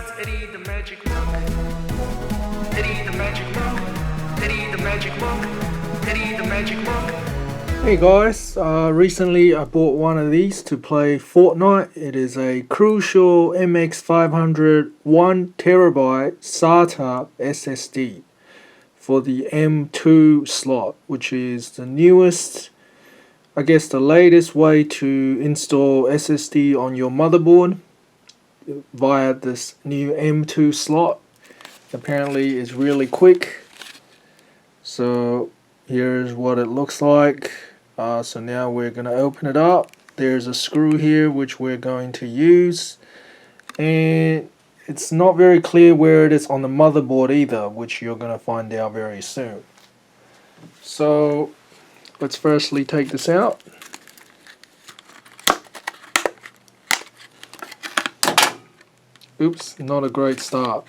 it's Eddie the Magic Monk. Eddie the Magic Monk. Eddie the Magic Monk. Eddie the Magic Monk. Hey guys, recently I bought one of these to play Fortnite. It is a Crucial MX500 1TB SATA SSD for the M2 slot, which is the newest, I guess the latest way to install SSD on your motherboard via this new M2 slot. Apparently it's really quick. So here's what it looks like. So now we're going to open it up. There's a screw here which we're going to use, and it's not very clear where it is on the motherboard either, which you're going to find out very soon. So let's firstly take this out. Oops, not a great start.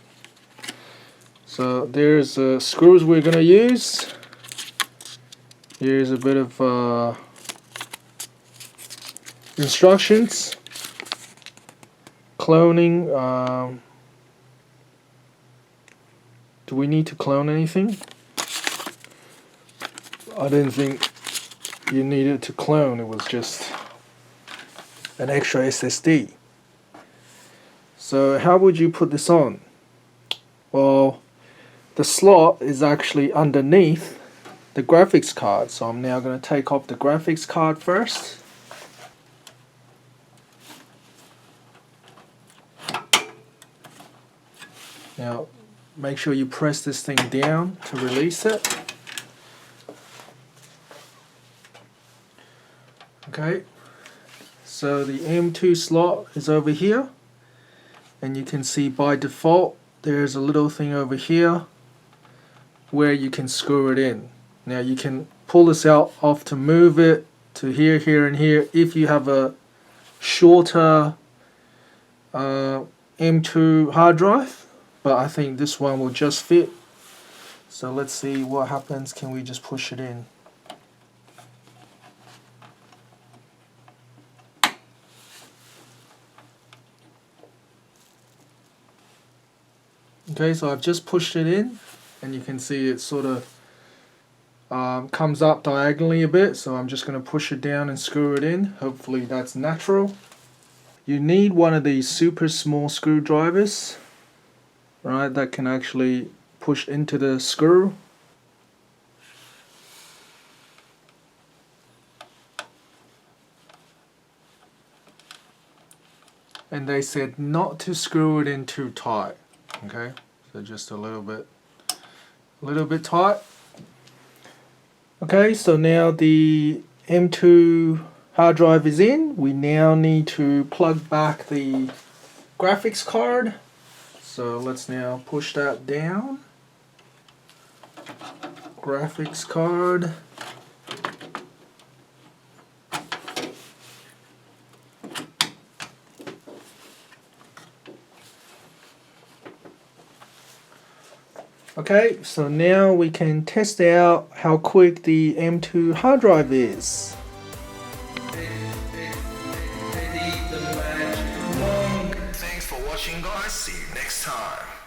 So there's the screws we're going to use. Here's a bit of instructions. Cloning. Do we need to clone anything? I didn't think you needed to clone. It was just an extra SSD. So how would you put this on? Well, the slot is actually underneath the graphics card, so I'm now going to take off the graphics card first. Now make sure you press this thing down to release it. Okay, so the M2 slot is over here, and you can see by default there's a little thing over here where you can screw it in. Now you can pull this out off to move it to here, here, and here if you have a shorter M2 hard drive, but I think this one will just fit. So let's see what happens. Can we just push it in? Okay, so I've just pushed it in, and you can see it sort of comes up diagonally a bit, so I'm just going to push it down and screw it in. Hopefully that's natural. You need one of these super small screwdrivers, right, that can actually push into the screw. And they said not to screw it in too tight. Okay, so just a little bit tight. Okay, so now the M2 hard drive is in. We now need to plug back the graphics card. So let's now push that down. Graphics card. Okay, so now we can test out how quick the M2 hard drive is.